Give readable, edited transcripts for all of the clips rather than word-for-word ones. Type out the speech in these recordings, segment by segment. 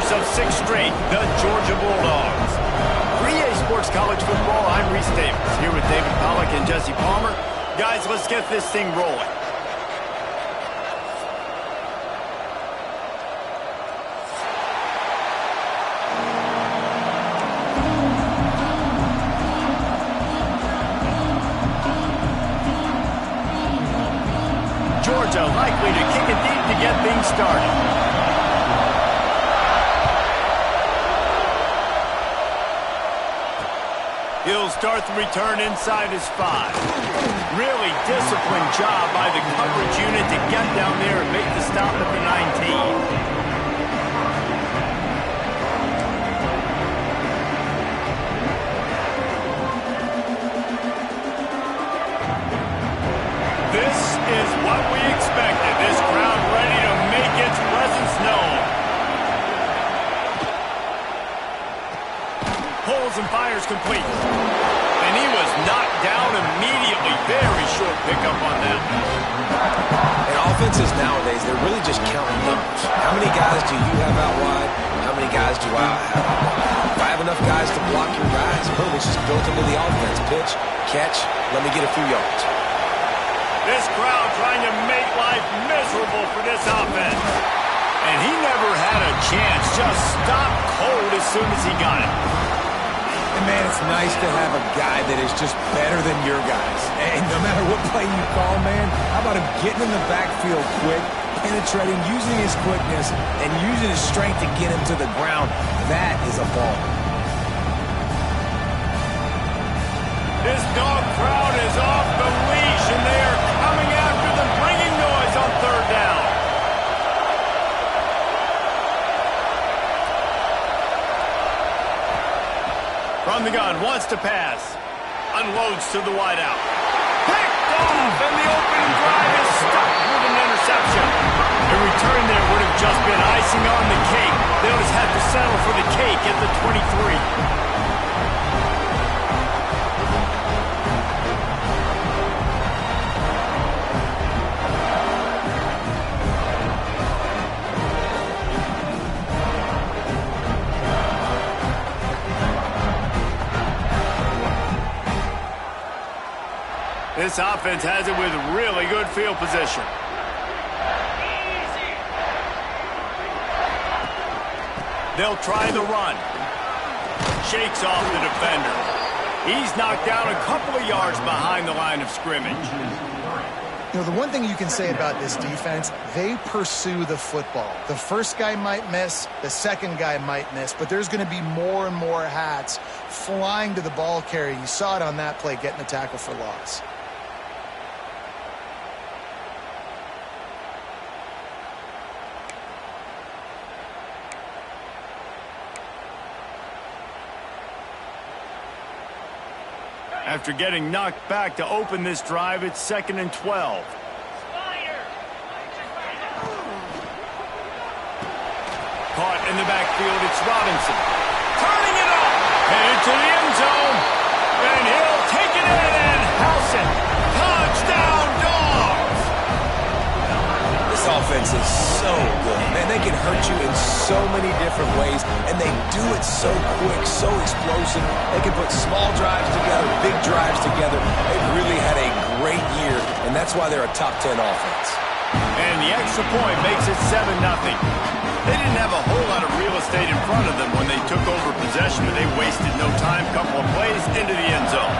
winners of 6 straight, the Georgia Bulldogs. For EA Sports College Football, I'm Reese Davis, here with David Pollack and Jesse Palmer. Guys, let's get this thing rolling. Georgia likely to kick it deep to get things started. He'll start the return inside his 5. Really disciplined job by the coverage unit to get down there and make the stop at the 19. This is what we expected. This crowd ready to make its presence known. Pulls and fires complete. And he was knocked down immediately. Very short pickup on that. And offenses nowadays, they're really just counting numbers. How many guys do you have out wide? How many guys do I have out wide? If I have enough guys to block your guys, boom, it's just built into the offense. Pitch, catch, let me get a few yards. This crowd trying to make life miserable for this offense. And he never had a chance. Just stopped cold as soon as he got it. And man, it's nice to have a guy that is just better than your guys. And no matter what play you call, man, how about him getting in the backfield quick, penetrating, using his quickness, and using his strength to get him to the ground. That is a ball. This dog crowd is off the leash, and they are coming after them, bringing noise on 3rd down. From the gun, wants to pass. Unloads to the wideout. Picked off, and the opening drive is stuck with an interception. The return there would have just been icing on the cake. They'll just have to settle for the cake at the 23. This offense has it with really good field position. They'll try the run. Shakes off the defender. He's knocked down a couple of yards behind the line of scrimmage. You know, the one thing you can say about this defense, they pursue the football. The first guy might miss, the second guy might miss, but there's going to be more and more hats flying to the ball carrier. You saw it on that play, getting the tackle for loss. After getting knocked back to open this drive, it's 2nd and 12. Caught in the backfield, it's Robinson. Turning it up, headed to the end zone, and he'll take it in, and Howson. Touchdown, Dogs! This offense is so good. Man, they can hurt you in so many different ways, and they do it so quick, so explosive. They can put small drives together, big drives together. They've really had a great year, and that's why they're a top 10 offense. And the extra point makes it 7-0. They didn't have a whole lot of real estate in front of them when they took over possession, but they wasted no time. Couple of plays into the end zone.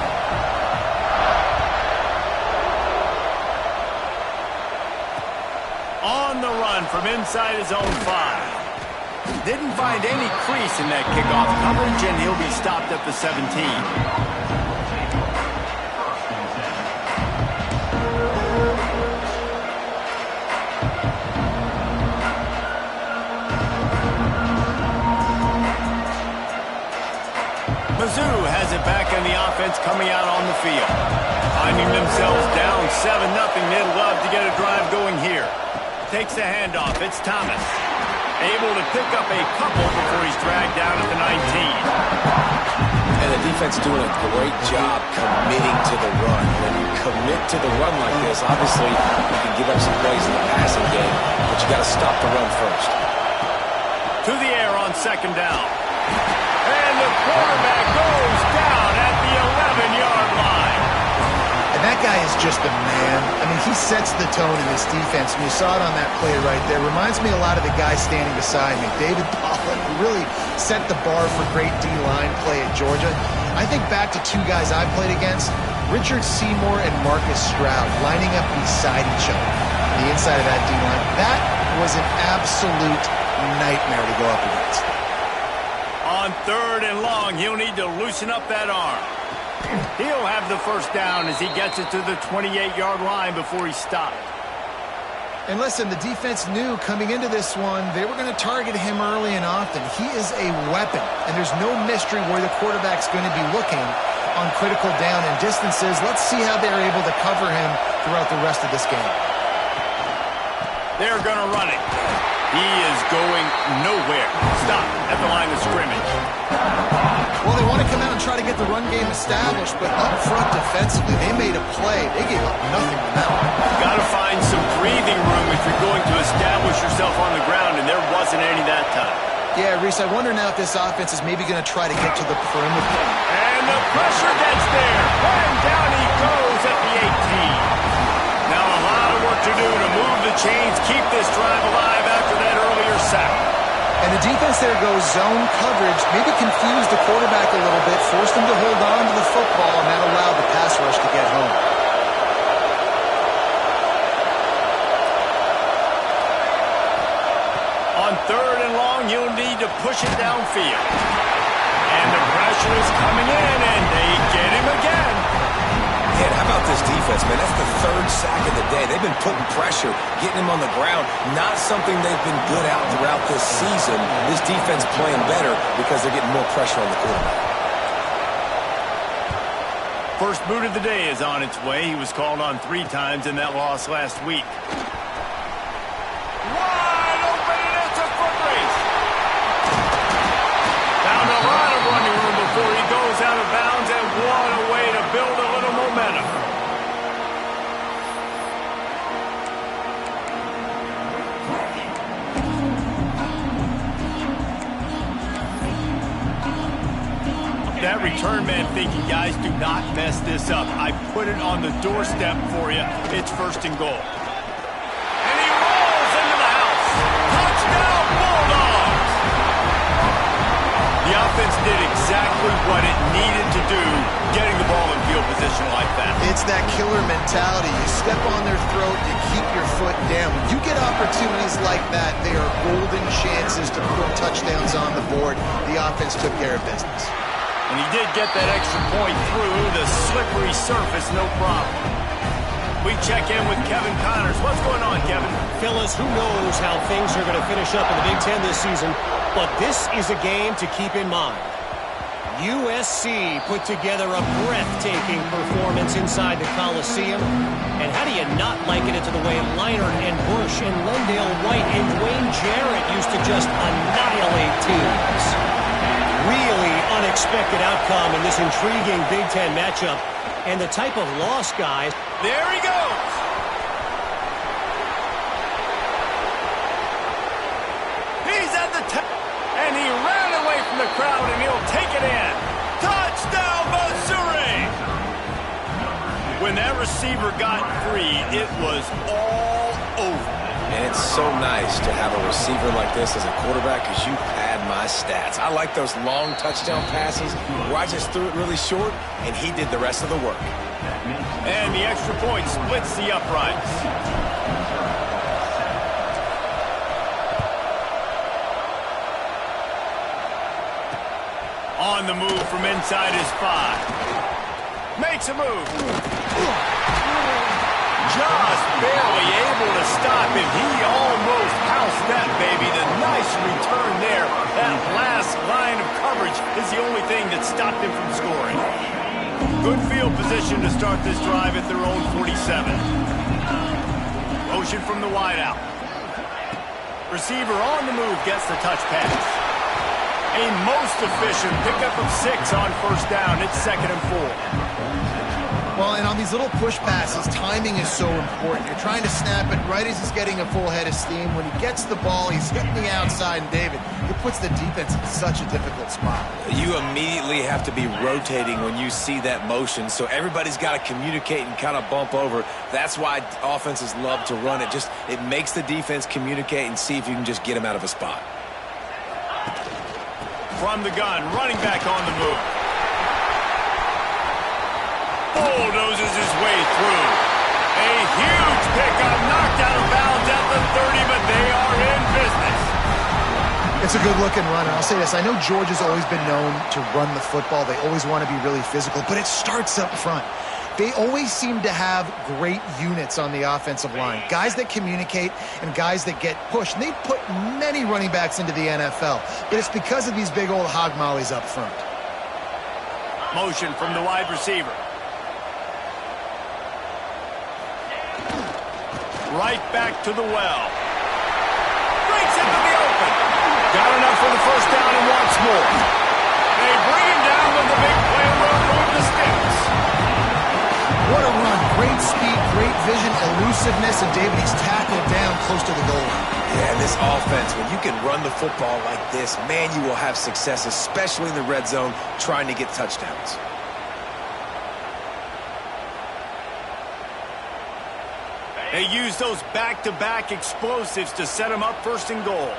On the run from inside his own 5. Didn't find any crease in that kickoff coverage, and he'll be stopped at the 17. Mizzou has it back in the offense coming out on the field. Finding themselves down 7-0, they'd love to get a drive going here. Takes the handoff, it's Thomas. Able to pick up a couple before he's dragged down at the 19. And the defense doing a great job committing to the run. When you commit to the run like this, obviously you can give up some plays in the passing game, but you got to stop the run first. To the air on second down. And the quarterback goes down at the 11-yard line. And that guy is just a man. I mean, he sets the tone in this defense, and you saw it on that play right there. Reminds me a lot of the guy standing beside me, David Pollack, who really set the bar for great D-line play at Georgia. I think back to two guys I played against, Richard Seymour and Marcus Stroud, lining up beside each other on the inside of that D-line. That was an absolute nightmare to go up against. On 3rd and long, he'll need to loosen up that arm. He'll have the first down as he gets it to the 28-yard line before he stopped. And listen, the defense knew coming into this one, they were going to target him early and often. He is a weapon, and there's no mystery where the quarterback's going to be looking on critical down and distances. Let's see how they're able to cover him throughout the rest of this game. They're going to run it. He is going nowhere. Stop at the line of scrimmage. Well, they want to come out and try to get the run game established, but up front defensively, they made a play. They gave up nothing on that one. Got to find some breathing room if you're going to establish yourself on the ground, and there wasn't any that time. Yeah, Reese, I wonder now if this offense is maybe going to try to get to the perimeter. And the pressure gets there. And down he goes at the 18. Now a lot of work to do to move the chains, keep this drive alive after that earlier sack. And the defense there goes zone coverage, maybe confused the quarterback a little bit, forced him to hold on to the football, and that allowed the pass rush to get home. On 3rd and long, you'll need to push it downfield. And the pressure is coming in, and they get him again. Man, how about this defense, man? That's the 3rd sack of the day. They've been putting pressure, getting him on the ground. Not something they've been good at throughout this season. This defense playing better because they're getting more pressure on the quarterback. First boot of the day is on its way. He was called on 3 times in that loss last week. Wide open, and it's a foot race. Found a lot of running room before he goes out of bounds, and what a way to build a little momentum. That return man thinking, guys, do not mess this up. I put it on the doorstep for you. It's 1st and goal. And he rolls into the house. Touchdown, Bulldogs! The offense did exactly what it needed to do, getting the ball in field position like that. It's that killer mentality. You step on their throat, you keep your foot down. When you get opportunities like that, they are golden chances to put touchdowns on the board. The offense took care of business. And he did get that extra point through the slippery surface, no problem. We check in with Kevin Connors. What's going on, Kevin? Fellas, who knows how things are going to finish up in the Big Ten this season, but this is a game to keep in mind. USC put together a breathtaking performance inside the Coliseum, and how do you not liken it to the way Leinart and Bush and Lendale White and Dwayne Jarrett used to just annihilate teams? Really unexpected outcome in this intriguing Big Ten matchup, and the type of loss, guys. There he goes. He's at the top, and he ran away from the crowd, and he'll take it in. Touchdown, Missouri! When that receiver got free, it was all over. And it's so nice to have a receiver like this as a quarterback because you pad my stats. I like those long touchdown passes where I just threw it really short, and he did the rest of the work. And the extra point splits the uprights. On the move from inside his 5. Makes a move. Just barely able to stop him. He almost housed that baby. The nice return there. That last line of coverage is the only thing that stopped him from scoring. Good field position to start this drive at their own 47. Motion from the wideout. Receiver on the move gets the touch pass. A most efficient pickup of 6 on 1st down. It's 2nd and 4. Well, and on these little push passes, timing is so important. You're trying to snap it right as he's getting a full head of steam. When he gets the ball, he's hitting the outside, and David, it puts the defense in such a difficult spot. You immediately have to be rotating when you see that motion, so everybody's got to communicate and kind of bump over. That's why offenses love to run it. It makes the defense communicate and see if you can just get him out of a spot. From the gun, running back on the move. Bulldozes his way through. A huge pickup, knocked out of bounds at the 30, but they are in business. It's a good-looking run, and I'll say this. I know Georgia's always been known to run the football. They always want to be really physical, but it starts up front. They always seem to have great units on the offensive line. Guys that communicate and guys that get pushed. And they put many running backs into the NFL, but it's because of these big old hog mollies up front. Motion from the wide receiver. Right back to the well. Breaks into the open. Got enough for the first down and wants more. They bring him down with the big play and will move the sticks. What a run. Great speed, great vision, elusiveness, and David, he's tackled down close to the goal line. Yeah, this offense, when you can run the football like this, man, you will have success, especially in the red zone, trying to get touchdowns. They use those back-to-back explosives to set them up first and goal.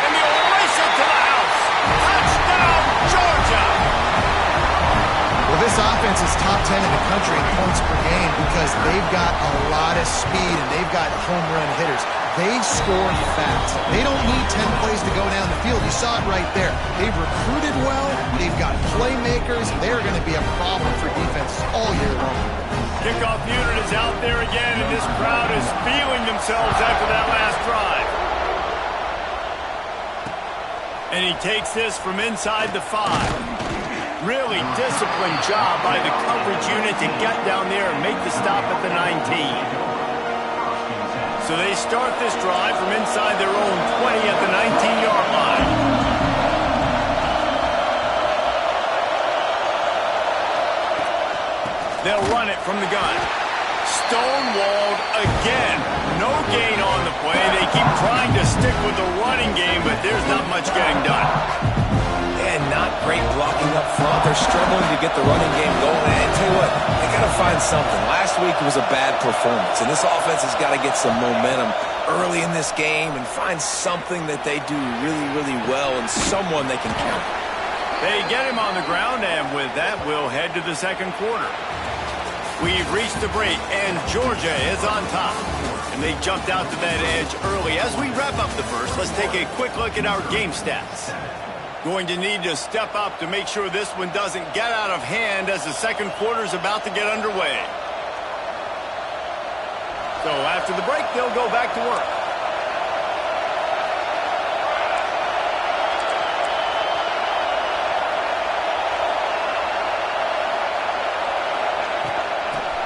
And they'll race it to the house. Touchdown, Georgia! Well, this offense is top 10 in the country in points per game because they've got a lot of speed and they've got home run hitters. They score fast. They don't need 10 plays to go down the field. You saw it right there. They've recruited well. They've got playmakers. They're going to be a problem for defenses all year long. Kickoff unit is out there again, and this crowd is feeling themselves after that last drive. And he takes this from inside the 5. Really disciplined job by the coverage unit to get down there and make the stop at the 19. So they start this drive from inside their own 20 at the 19-yard line. They'll run it from the gun. Stonewalled again. No gain on the play. They keep trying to stick with the running game, but there's not much getting done. And not great blocking up front. They're struggling to get the running game going. And tell you what, they got to find something. Last week was a bad performance, and this offense has got to get some momentum early in this game and find something that they do really, really well and someone they can count. They get him on the ground, and with that, we'll head to the second quarter. We've reached the break, and Georgia is on top. And they jumped out to that edge early. As we wrap up the first, let's take a quick look at our game stats. Going to need to step up to make sure this one doesn't get out of hand as the second quarter is about to get underway. So after the break, they'll go back to work.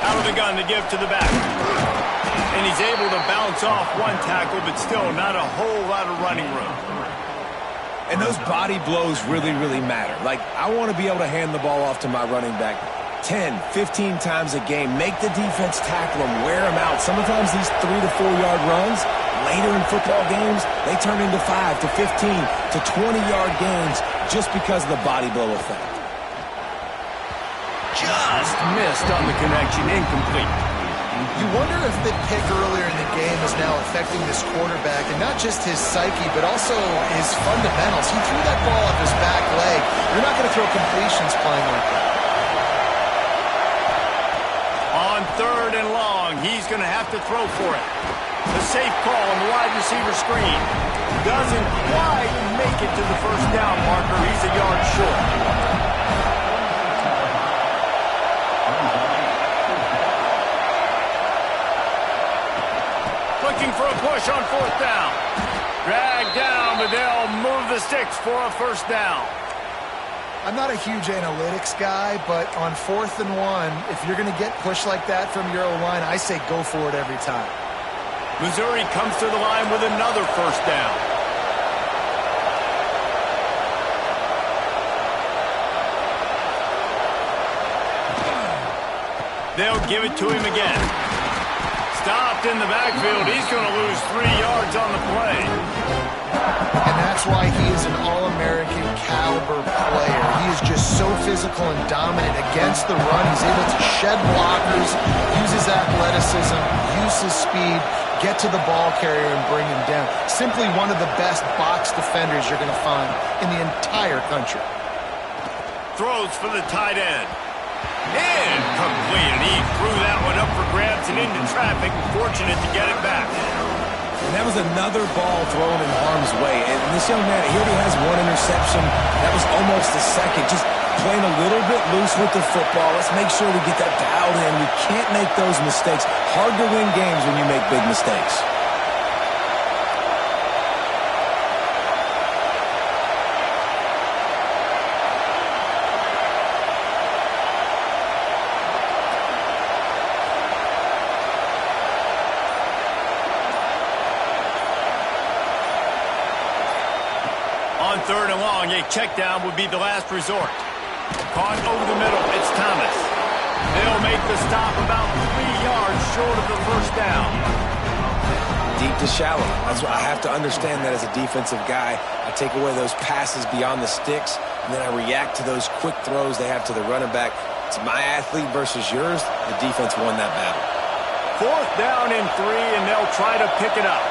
Out of the gun to give to the back. And he's able to bounce off one tackle, but still not a whole lot of running room. And those body blows really, really matter. Like, I want to be able to hand the ball off to my running back 10, 15 times a game. Make the defense tackle them, wear them out. Sometimes these 3 to 4 yard runs, later in football games, they turn into 5 to 15 to 20-yard games just because of the body blow effect. Just missed on the connection, incomplete. You wonder if the pick earlier in the game is now affecting this quarterback, and not just his psyche, but also his fundamentals. He threw that ball off his back leg. You're not going to throw completions playing like that. On 3rd and long, he's going to have to throw for it. The safe call on the wide receiver screen. Doesn't quite make it to the first down marker. He's a yard short. Looking for a push on 4th down. Dragged down, but they'll move the sticks for a first down. I'm not a huge analytics guy, but on 4th and 1, if you're going to get pushed like that from your O-line, I say go for it every time. Missouri comes to the line with another first down. They'll give it to him again. Stopped in the backfield. He's going to lose 3 yards on the play. And that's why he is an All-American caliber player. He is just so physical and dominant against the run. He's able to shed blockers, use his athleticism, use his speed, get to the ball carrier and bring him down. Simply one of the best box defenders you're going to find in the entire country. Throws for the tight end. Incomplete. And he threw that one up for grabs and into traffic. Fortunate to get it back. And that was another ball thrown in harm's way. And this young man, he already has 1 interception. That was almost the second. Just playing a little bit loose with the football. Let's make sure we get that dialed in. We can't make those mistakes. Hard to win games when you make big mistakes. On 3rd and long, a check down would be the last resort. Caught over the middle. It's Thomas. They'll make the stop about 3 yards short of the first down. Deep to shallow. That's what I have to understand that as a defensive guy. I take away those passes beyond the sticks, and then I react to those quick throws they have to the running back. It's my athlete versus yours. The defense won that battle. 4th down and 3, and they'll try to pick it up.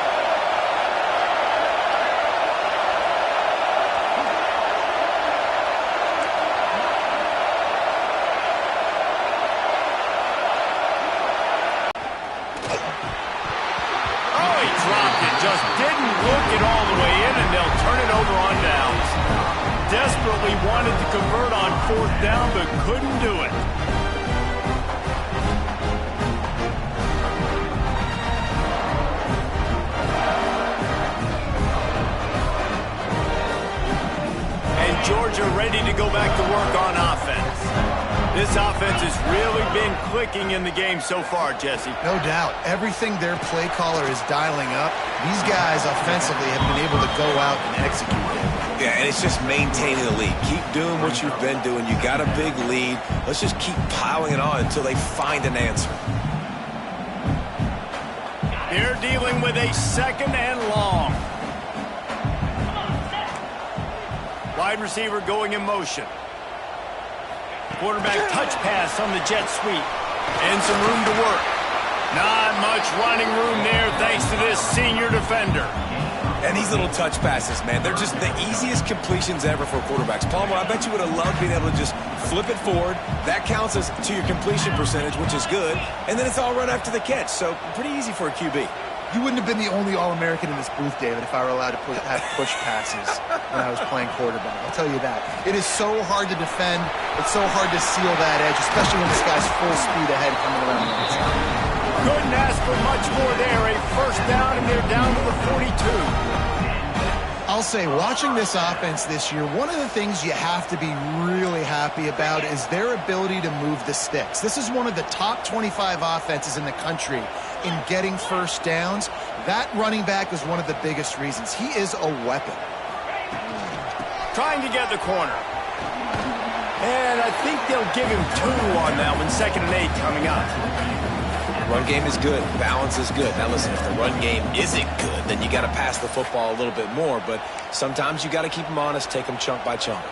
Just didn't look it all the way in, and they'll turn it over on downs. Desperately wanted to convert on 4th down, but couldn't do it. And Georgia ready to go back to work on offense. This offense has really been clicking in the game so far, Jesse. No doubt. Everything their play caller is dialing up, these guys offensively have been able to go out and execute it. Yeah, and it's just maintaining the lead. Keep doing what you've been doing. You got a big lead. Let's just keep piling it on until they find an answer. They're dealing with a 2nd and long. Wide receiver going in motion. Quarterback touch pass on the jet sweep. And some room to work. Not much running room there thanks to this senior defender. And these little touch passes, man, they're just the easiest completions ever for quarterbacks. Palmer, I bet you would have loved being able to just flip it forward. That counts as to your completion percentage, which is good. And then it's all run after the catch, so pretty easy for a QB. You wouldn't have been the only All-American in this booth, David, if I were allowed to have push passes when I was playing quarterback. I'll tell you that. It is so hard to defend. It's so hard to seal that edge, especially when this guy's full speed ahead coming around the outside. Couldn't ask for much more there. A 1st down, and they're down to the 42. I'll say, watching this offense this year, one of the things you have to be really happy about is their ability to move the sticks. This is one of the top 25 offenses in the country in getting 1st downs. That running back is one of the biggest reasons. He is a weapon. Trying to get the corner. And I think they'll give him 2 on that one. 2nd and 8 coming up. Run game is good. Balance is good. Now listen, if the run game isn't good, then you got to pass the football a little bit more. But sometimes you got to keep them honest, take them chunk by chunk.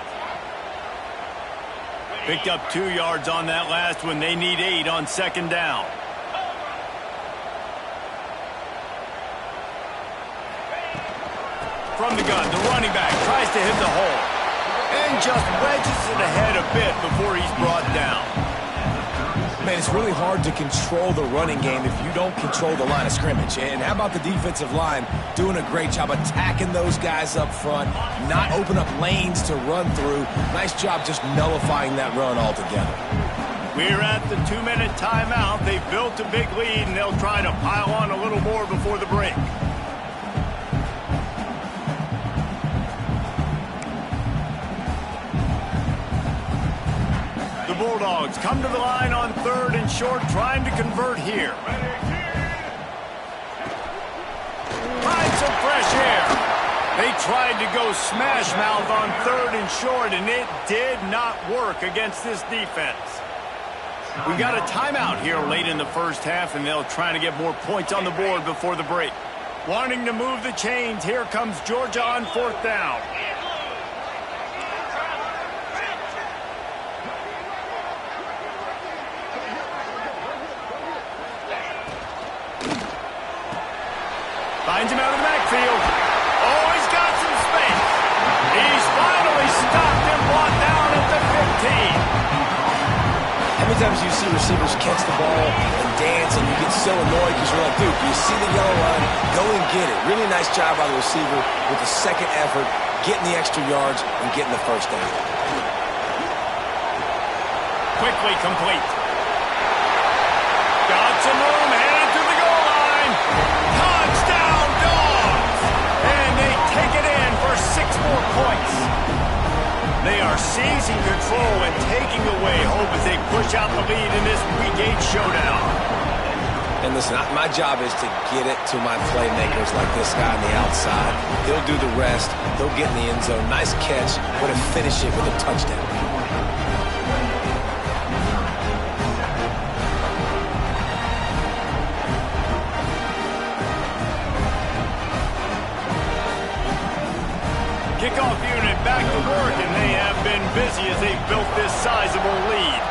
Picked up 2 yards on that last one. They need 8 on 2nd down. From the gun, the running back tries to hit the hole. And just wedges it ahead a bit before he's brought down. Man, it's really hard to control the running game if you don't control the line of scrimmage. And how about the defensive line doing a great job attacking those guys up front, not open up lanes to run through. Nice job just nullifying that run altogether. We're at the 2-minute timeout. They've built a big lead, and they'll try to pile on a little more before the break. The Bulldogs come to the line on 3rd and short, trying to convert here. Find some fresh air. They tried to go smash mouth on 3rd and short, and it did not work against this defense. We've got a timeout here late in the first half, and they'll try to get more points on the board before the break. Wanting to move the chains, here comes Georgia on 4th down. Finds him out of the backfield. Oh, he's got some space. He's finally stopped and brought down at the 15. How many times do you see receivers catch the ball and dance and you get so annoyed because you're like, dude, you see the yellow line, go and get it. Really nice job by the receiver with the second effort, getting the extra yards and getting the first down. Quickly complete. Got some room, headed to the goal line. Touchdown, Dogs! And they take it in for 6 more points. They are seizing control and taking away hope as they push out the lead in this Week 8 showdown. And listen, my job is to get it to my playmakers like this guy on the outside. He'll do the rest. He'll get in the end zone. Nice catch, but to finish it with a touchdown. Kickoff unit back to work, and they have been busy as they've built this sizable lead.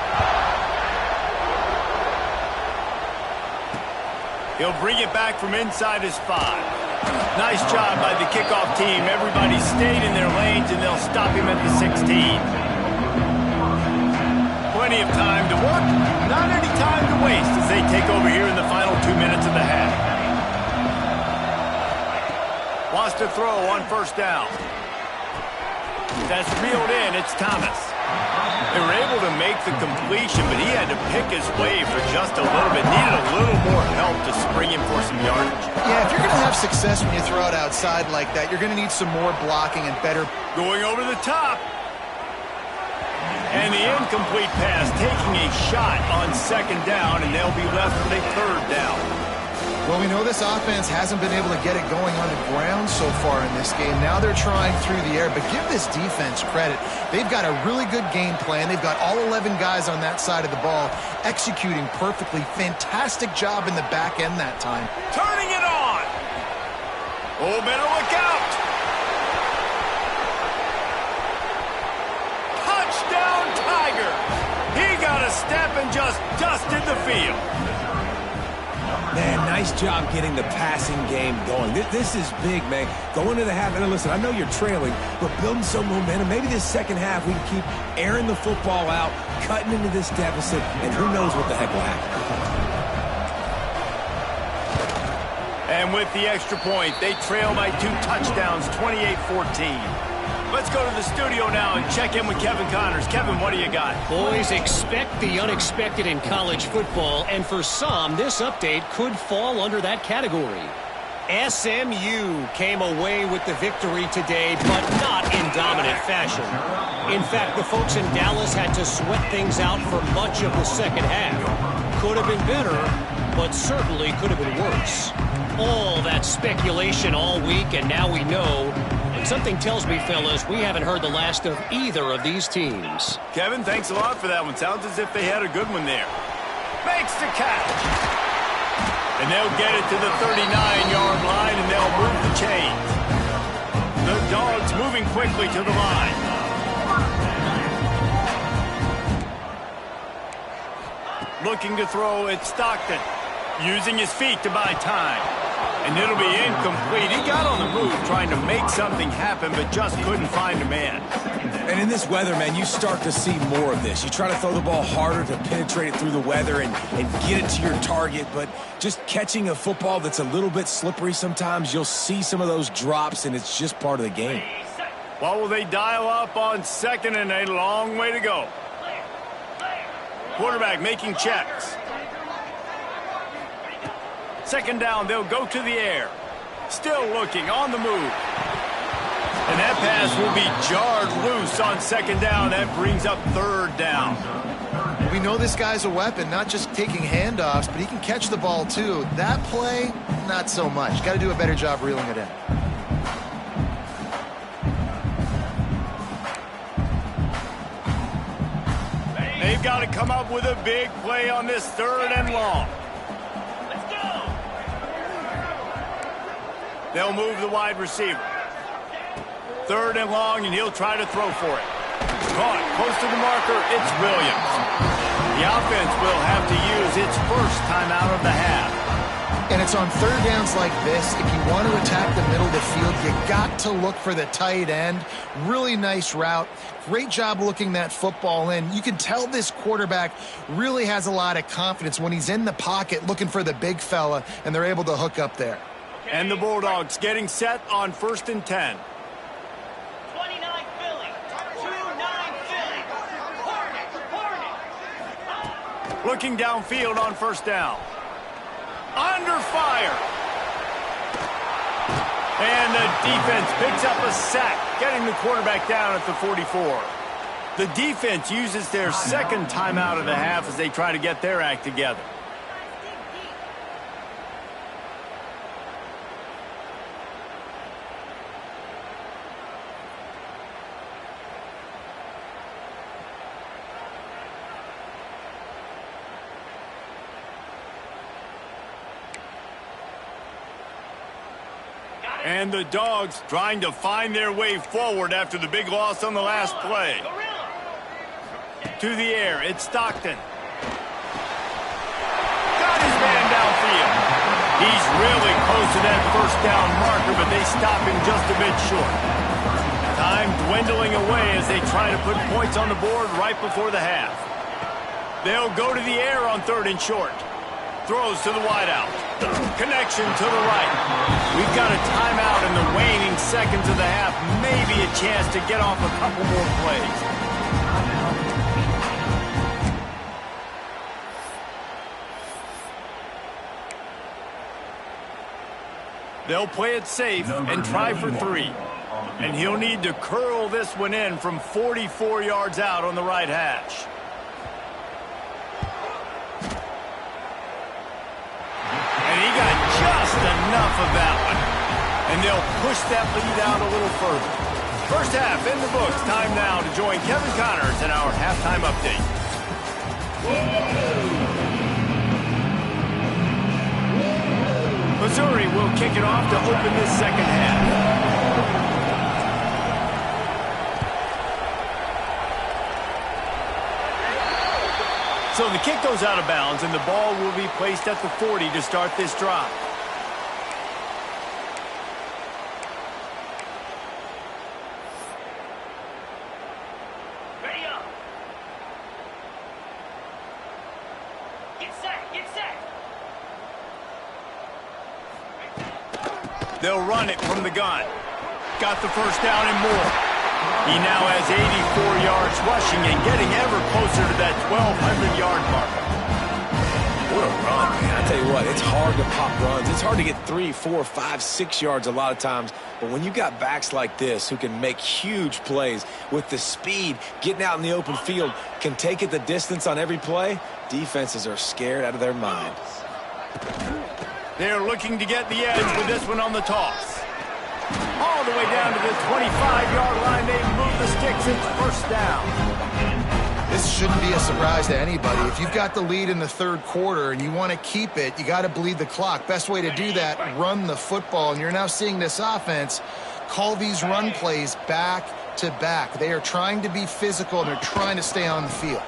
He'll bring it back from inside his 5. Nice job by the kickoff team. Everybody stayed in their lanes, and they'll stop him at the 16. Plenty of time to work, not any time to waste as they take over here in the final 2 minutes of the half. Wants to throw on 1st down. That's reeled in. It's Thomas. They were able to make the completion, but he had to pick his way for just a little bit. Needed a little more help to spring him for some yardage. Yeah, if you're going to have success when you throw it outside like that, you're going to need some more blocking and better. Going over the top. And the incomplete pass taking a shot on 2nd down, and they'll be left with a 3rd down. Well, we know this offense hasn't been able to get it going on the ground so far in this game. Now they're trying through the air, but give this defense credit. They've got a really good game plan. They've got all 11 guys on that side of the ball executing perfectly. Fantastic job in the back end that time. Turning it on. Oh, better look out. Touchdown, Tiger. He got a step and just dusted the field. Man, nice job getting the passing game going. This is big, man. Going to the half, and listen, I know you're trailing, but building some momentum. Maybe this second half we can keep airing the football out, cutting into this deficit, and who knows what the heck will happen. And with the extra point, they trail by 2 touchdowns, 28-14. Let's go to the studio now and check in with Kevin Connors. Kevin, what do you got? Boys, expect the unexpected in college football, and for some, this update could fall under that category. SMU came away with the victory today, but not in dominant fashion. In fact, the folks in Dallas had to sweat things out for much of the second half. Could have been better, but certainly could have been worse. All that speculation all week, and now we know. Something tells me, fellas, we haven't heard the last of either of these teams. Kevin, thanks a lot for that one. Sounds as if they had a good one there. Makes the catch. And they'll get it to the 39-yard line, and they'll move the chains. The Dogs moving quickly to the line. Looking to throw, it's Stockton. Using his feet to buy time. And it'll be incomplete. He got on the move trying to make something happen, but just couldn't find a man. And in this weather, man, you start to see more of this. You try to throw the ball harder to penetrate it through the weather and get it to your target, but just catching a football that's a little bit slippery sometimes, you'll see some of those drops, and it's just part of the game. What will they dial up on 2nd and a long way to go? Quarterback making checks. 2nd down, they'll go to the air. Still looking, on the move. And that pass will be jarred loose on 2nd down. That brings up 3rd down. We know this guy's a weapon, not just taking handoffs, but he can catch the ball too. That play, not so much. Got to do a better job reeling it in. They got to come up with a big play on this 3rd and long. Let's go. They'll move the wide receiver. 3rd and long, and he'll try to throw for it. Caught close to the marker. It's Williams. The offense will have to use its first timeout of the half. And it's on 3rd downs like this. If you want to attack the middle of the field, you got to look for the tight end. Really nice route. Great job looking that football in. You can tell this quarterback really has a lot of confidence when he's in the pocket looking for the big fella, and they're able to hook up there. And the Bulldogs getting set on 1st and 10. 29 Philly. 29 Philly. Hornet. Looking downfield on 1st down. Under fire. And the defense picks up a sack, getting the quarterback down at the 44. The defense uses their 2nd timeout of the half as they try to get their act together. And the Dogs trying to find their way forward after the big loss on the last play. To the air, it's Stockton. Got his man downfield. He's really close to that 1st down marker, but they stop him just a bit short. Time dwindling away as they try to put points on the board right before the half. They'll go to the air on 3rd and short. Throws to the wideout. Connection to the right. We've got a timeout in the waning seconds of the half. Maybe a chance to get off a couple more plays. They'll play it safe and try for 3. And he'll need to curl this one in from 44 yards out on the right hash. And he got just enough of that one. And they'll push that lead out a little further. 1st half in the books. Time now to join Kevin Connors in our halftime update. Missouri will kick it off to open this 2nd half. So the kick goes out of bounds, and the ball will be placed at the 40 to start this drive. Ready up. Get set. Get set. They'll run it from the gun. Got the 1st down and more. He now has 84 yards rushing and getting ever closer to that 1,200-yard mark. What a run, man. I tell you what, it's hard to pop runs. It's hard to get 3, 4, 5, 6 yards a lot of times. But when you got backs like this who can make huge plays with the speed, getting out in the open field, can take it the distance on every play, defenses are scared out of their minds. They're looking to get the edge with this one on the toss. All the way down to the 25-yard line. They move the sticks. It's 1st down. This shouldn't be a surprise to anybody. If you've got the lead in the 3rd quarter and you want to keep it, you got to bleed the clock. Best way to do that, run the football. And you're now seeing this offense call these run plays back to back. They are trying to be physical, and they're trying to stay on the field.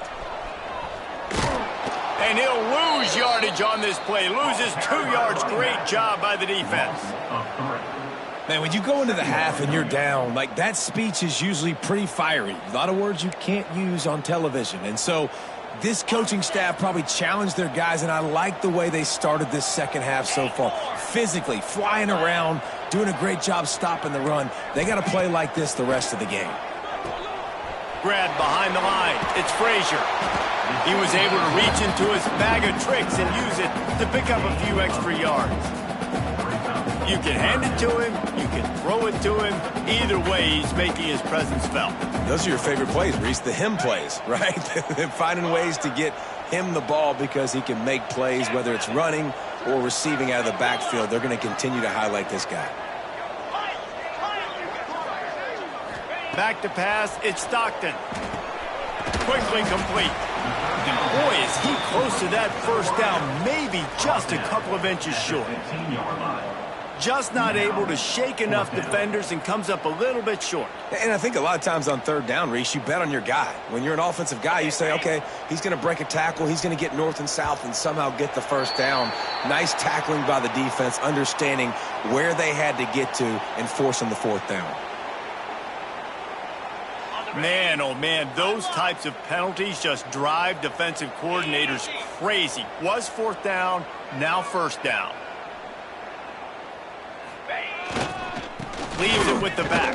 And he'll lose yardage on this play. Loses 2 yards. Great job by the defense. Man, when you go into the half and you're down, like, that speech is usually pretty fiery. A lot of words you can't use on television. And so this coaching staff probably challenged their guys, and I like the way they started this 2nd half so far. Physically, flying around, doing a great job stopping the run. They got to play like this the rest of the game. Grab behind the line. It's Frazier. He was able to reach into his bag of tricks and use it to pick up a few extra yards. You can hand it to him, you can throw it to him. Either way, he's making his presence felt. Those are your favorite plays, Reese, the him plays, right? Finding ways to get him the ball because he can make plays, whether it's running or receiving out of the backfield. They're going to continue to highlight this guy. Back to pass, it's Stockton. Quickly complete. Boy, is he close to that first down, maybe just a couple of inches short. Just not able to shake enough defenders and comes up a little bit short. And I think a lot of times on third down, Reese, you bet on your guy. When you're an offensive guy, you say, okay, he's going to break a tackle, he's going to get north and south and somehow get the first down. Nice tackling by the defense, understanding where they had to get to and forcing the fourth down. Man, oh man, those types of penalties just drive defensive coordinators crazy. Was fourth down, now first down. Leaves it with the back.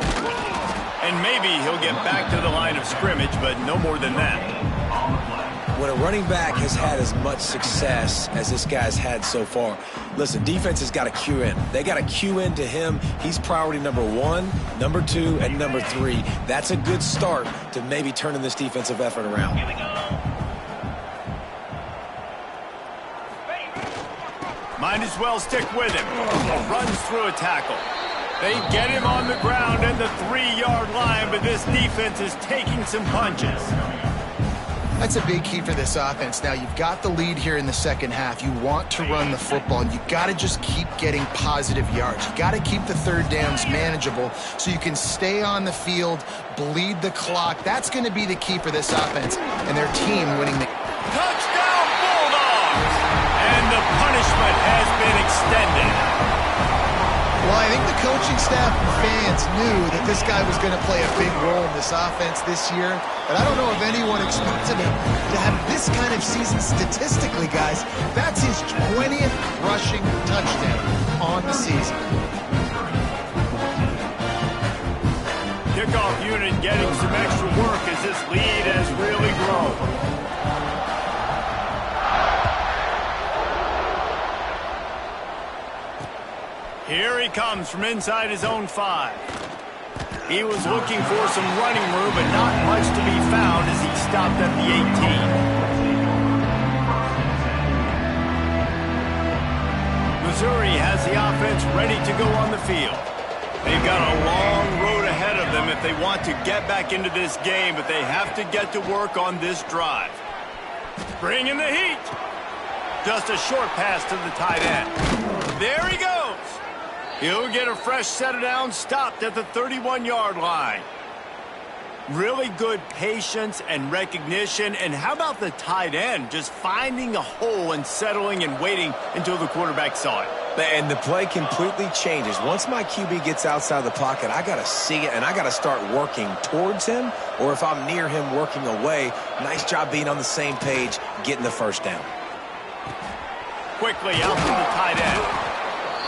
And maybe he'll get back to the line of scrimmage, but no more than that. When a running back has had as much success as this guy's had so far, listen, defense has got to cue in. They got to cue in to him. He's priority number 1, number 2, and number 3. That's a good start to maybe turning this defensive effort around. Might as well stick with him. Runs through a tackle. They get him on the ground at the 3-yard line, but this defense is taking some punches. That's a big key for this offense. Now, you've got the lead here in the second half. You want to run the football, and you got to just keep getting positive yards. You got to keep the third downs manageable so you can stay on the field, bleed the clock. That's going to be the key for this offense and their team winning the... Touchdown, Bulldogs! And the punishment has been extended. Well, I think the coaching staff and fans knew that this guy was going to play a big role in this offense this year, but I don't know if anyone expected him to have this kind of season statistically, guys. That's his 20th rushing touchdown on the season. Kickoff unit getting some extra work as this lead has really grown. Here he comes from inside his own 5. He was looking for some running room, but not much to be found as he stopped at the 18. Missouri has the offense ready to go on the field. They've got a long road ahead of them if they want to get back into this game, but they have to get to work on this drive. Bringing the heat. Just a short pass to the tight end. There he goes. He'll get a fresh set of downs, stopped at the 31-yard line. Really good patience and recognition. And how about the tight end just finding a hole and settling and waiting until the quarterback saw it? And the play completely changes. Once my QB gets outside the pocket, I got to see it, and I got to start working towards him, or if I'm near him, working away. Nice job being on the same page, getting the first down. Quickly out to the tight end.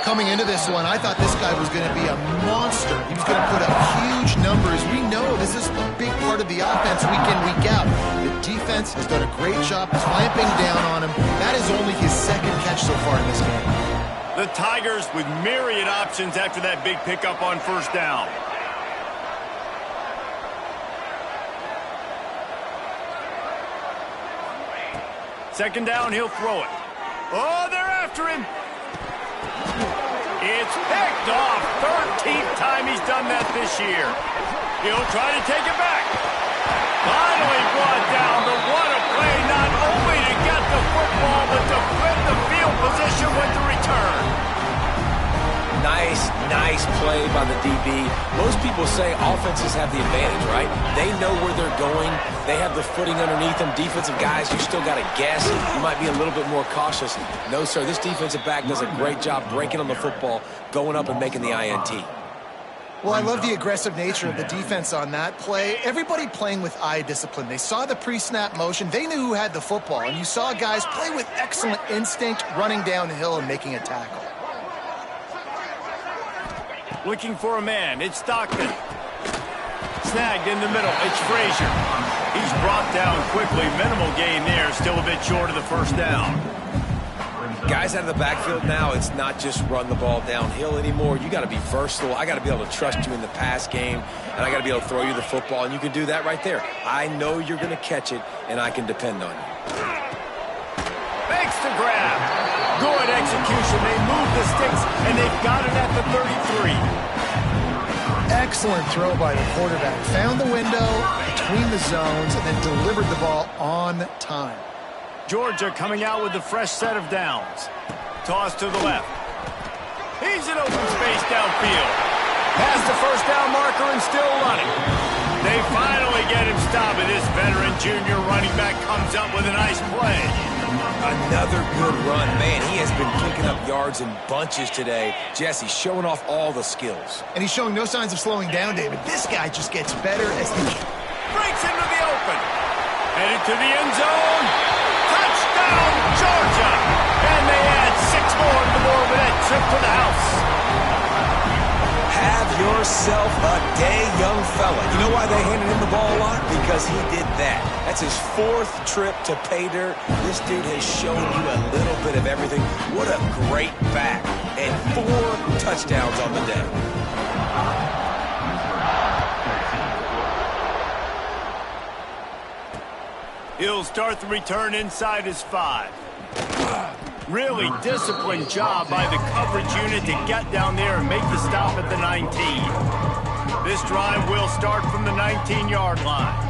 Coming into this one, I thought this guy was going to be a monster. He was going to put up huge numbers. We know this is a big part of the offense week in, week out. The defense has done a great job clamping down on him. That is only his second catch so far in this game. The Tigers with myriad options after that big pickup on first down. Second down, he'll throw it. Oh, they're after him. It's picked off. 13th time he's done that this year. He'll try to take it back. Finally brought down, but what a play, not only to get the football, but to flip the field position with the return. Nice play by the DB. Most people say offenses have the advantage, right? They know where they're going. They have the footing underneath them. Defensive guys, you still got to guess. You might be a little bit more cautious. No, sir, this defensive back does a great job breaking on the football, going up and making the INT. Well, I love the aggressive nature of the defense on that play. Everybody playing with eye discipline. They saw the pre-snap motion. They knew who had the football. And you saw guys play with excellent instinct, running down the hill and making a tackle. Looking for a man. It's Stockton. Snagged in the middle. It's Frazier. He's brought down quickly. Minimal gain there. Still a bit short of the first down. Guys out of the backfield now, it's not just run the ball downhill anymore. You got to be versatile. I got to be able to trust you in the pass game, and I got to be able to throw you the football, and you can do that right there. I know you're going to catch it, and I can depend on you. Makes the grab. Good execution. They move the sticks, and they've got it at the 33. excellent throw by the quarterback. Found the window between the zones and then delivered the ball on time. Georgia coming out with a fresh set of downs. Toss to the left. He's in open space downfield. Past the first down marker and still running. They finally get him stopped, and this veteran junior running back comes up with a nice play. Another good run. Man, he has been kicking up yards in bunches today. Jesse showing off all the skills. And he's showing no signs of slowing down, David. This guy just gets better as he Breaks into the open. Headed to the end zone. Touchdown, Georgia. And they add 6 more to the board with that trip to the house. Have yourself a day, young fella. You know why they handed him the ball a lot? Because he did that. That's his 4th trip to pay dirt. This dude has shown you a little bit of everything. What a great back. And 4 touchdowns on the day. He'll start the return inside his 5. Really disciplined job by the coverage unit to get down there and make the stop at the 19. This drive will start from the 19-yard line.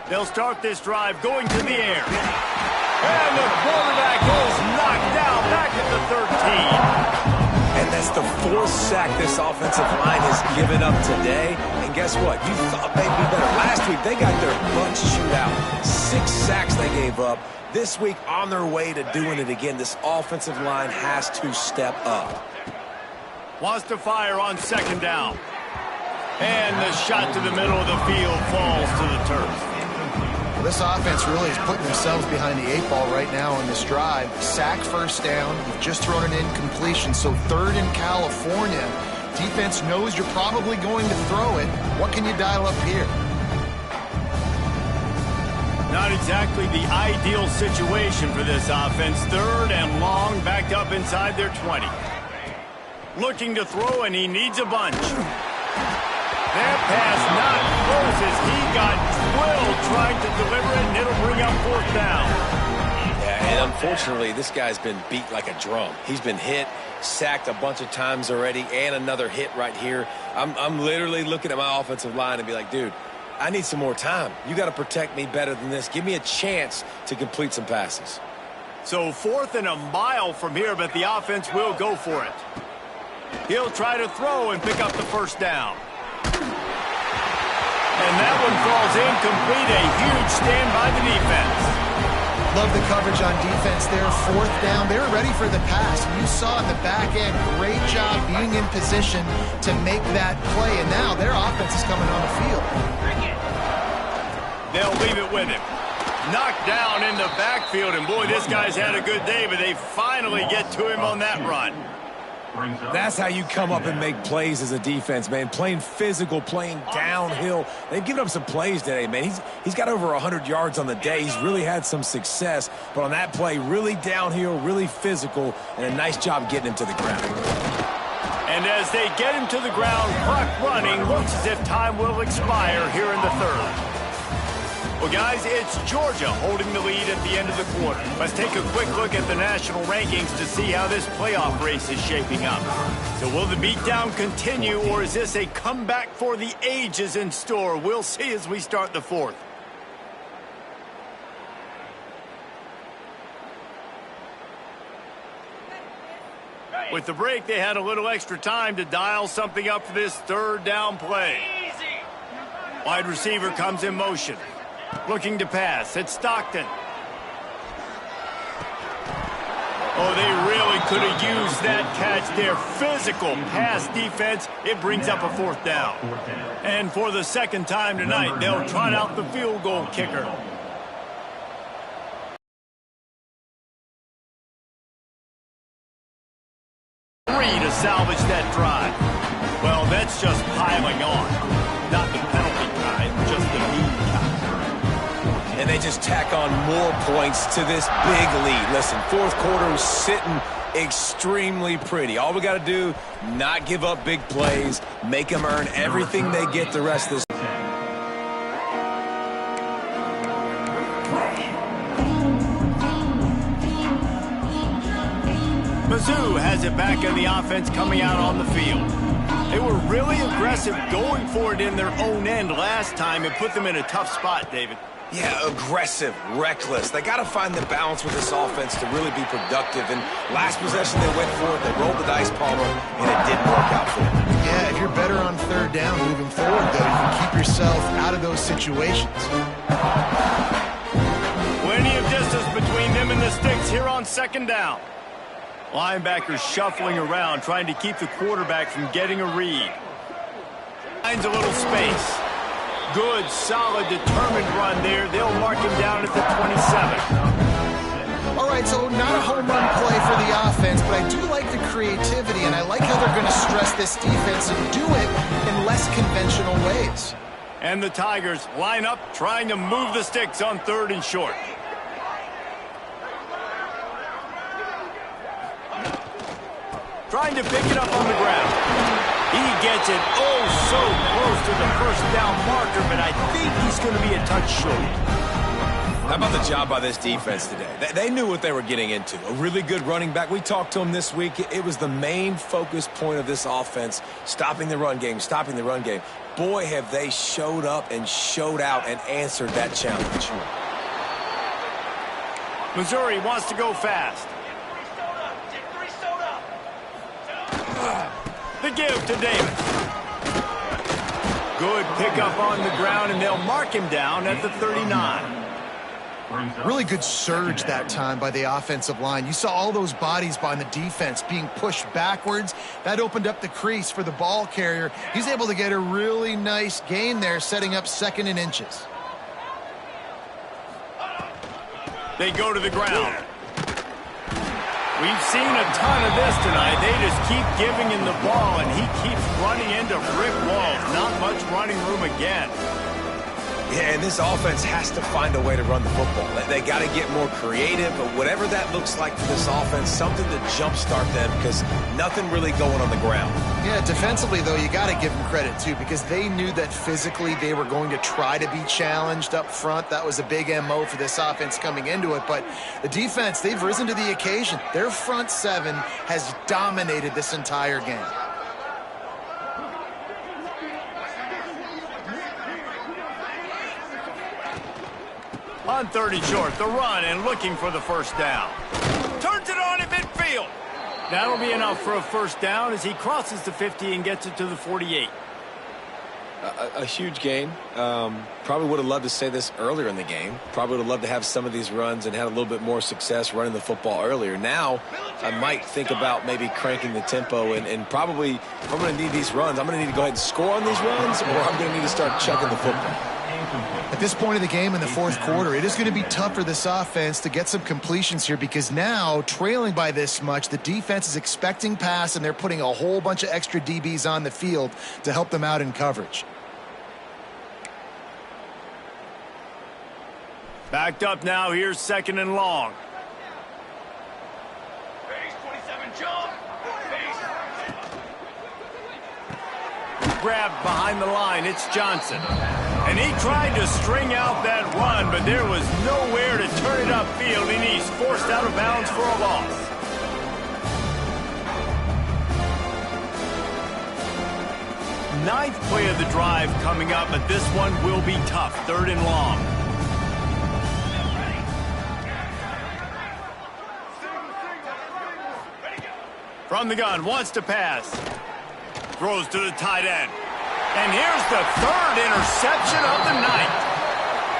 They'll start this drive going to the air. And the quarterback is knocked down back at the 13. And that's the 4th sack this offensive line has given up today. And guess what? You thought they'd be better. Last week, they got their bunch shootout. 6 sacks they gave up. This week, on their way to doing it again, this offensive line has to step up. Wants to fire on 2nd down. And the shot to the middle of the field falls to the turf. Well, this offense really is putting themselves behind the 8 ball right now on this drive. Sack, 1st down. You've just thrown an incompletion, so 3rd in California. Defense knows you're probably going to throw it. What can you dial up here? Not exactly the ideal situation for this offense. 3rd and long, backed up inside their 20. Looking to throw, and he needs a bunch. That pass not close as he got drilled trying to deliver it, and it'll bring up 4th down. Yeah, and unfortunately, this guy's been beat like a drum. He's been hit, sacked a bunch of times already, and another hit right here. I'm literally looking at my offensive line and be like, dude, I need some more time. You got to protect me better than this. Give me a chance to complete some passes. So 4th and a mile from here, but the offense will go for it. He'll try to throw and pick up the 1st down. And that one falls incomplete. A huge stand by the defense. Love the coverage on defense there. 4th down. They were ready for the pass. You saw in the back end, great job being in position to make that play. And now their offense is coming on the field. They'll leave it with him. Knocked down in the backfield. And boy, this guy's had a good day, but they finally get to him on that run. That's how you come up and make plays as a defense, man. Playing physical, playing downhill. They've given up some plays today, man. He's got over 100 yards on the day. He's really had some success. But on that play, really downhill, really physical, and a nice job getting him to the ground. And as they get him to the ground, clock running, looks as if time will expire here in the 3rd. Well, guys, it's Georgia holding the lead at the end of the quarter. Let's take a quick look at the national rankings to see how this playoff race is shaping up. So will the beatdown continue, or is this a comeback for the ages in store? We'll see as we start the 4th. With the break, they had a little extra time to dial something up for this 3rd down play. Wide receiver comes in motion. Looking to pass. It's Stockton. Oh, they really could have used that catch there. Physical pass defense. It brings up a 4th down. And for the 2nd time tonight, they'll trot out the field goal kicker. To salvage that drive. Well, that's just piling on. Not the penalty kind, just the mean kind. And they just tack on more points to this big lead. Listen, 4th quarter is sitting extremely pretty. All we got to do, not give up big plays, make them earn everything they get the rest of this. Mizzou has it back on the offense coming out on the field. They were really aggressive going for it in their own end last time and put them in a tough spot, David. Yeah, aggressive, reckless. They got to find the balance with this offense to really be productive. And last possession, they went for it. They rolled the dice, Palmer, and it didn't work out for them. Yeah, if you're better on third down moving forward, though, you can keep yourself out of those situations. Plenty of distance between them and the sticks here on second down. Linebackers shuffling around, trying to keep the quarterback from getting a read. Finds a little space. Good, solid, determined run there. They'll mark him down at the 27. All right, so not a home run play for the offense, but I do like the creativity, and I like how they're going to stress this defense and do it in less conventional ways. And the Tigers line up, trying to move the sticks on third and short. Trying to pick it up on the ground. He gets it so close to the first down marker, but I think he's going to be a touch short. How about the job by this defense today? They knew what they were getting into. A really good running back. We talked to him this week. It was the main focus point of this offense, stopping the run game, stopping the run game. Boy, have they showed up and showed out and answered that challenge. Missouri wants to go fast. The give to Davis. Good pickup on the ground, and they'll mark him down at the 39. Really good surge that time by the offensive line. You saw all those bodies by the defense being pushed backwards. That opened up the crease for the ball carrier. He's able to get a really nice gain there, setting up second and inches. They go to the ground. We've seen a ton of this tonight. They just keep giving him the ball, and he keeps running into brick walls. Not much running room again. Yeah, and this offense has to find a way to run the football. They got to get more creative, but whatever that looks like for this offense, something to jumpstart them because nothing really going on the ground. Yeah, defensively, though, you got to give them credit, too, because they knew that physically they were going to try to be challenged up front. That was a big MO for this offense coming into it, but the defense, they've risen to the occasion. Their front seven has dominated this entire game. On third and short, the run and looking for the first down. Turns it on at midfield. That'll be enough for a first down as he crosses the 50 and gets it to the 48. A huge gain. Probably would have loved to say this earlier in the game. Probably would have loved to have some of these runs and had a little bit more success running the football earlier. Now, I might think about maybe cranking the tempo and probably, if I'm going to need these runs, I'm going to need to go ahead and score on these runs, or I'm going to need to start chucking the football. At this point of the game in the fourth quarter, it is going to be tough for this offense to get some completions here because now, trailing by this much, the defense is expecting pass, and they're putting a whole bunch of extra DBs on the field to help them out in coverage. Backed up now, here's second and long. Grabbed behind the line, it's Johnson. And he tried to string out that run, but there was nowhere to turn it upfield, and he's forced out of bounds for a loss. Ninth play of the drive coming up, but this one will be tough. Third and long. From the gun, wants to pass. Throws to the tight end. And here's the third interception of the night.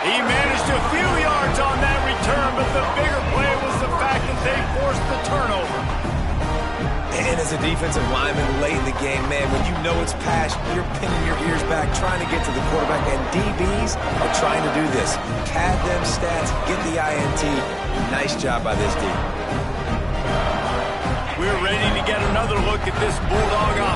He managed a few yards on that return, but the bigger play was the fact that they forced the turnover. And as a defensive lineman late in the game, man, when you know it's pass, you're pinning your ears back, trying to get to the quarterback, and DBs are trying to do this. Pad them stats, get the INT. Nice job by this D. We're ready to get another look at this Bulldog offense.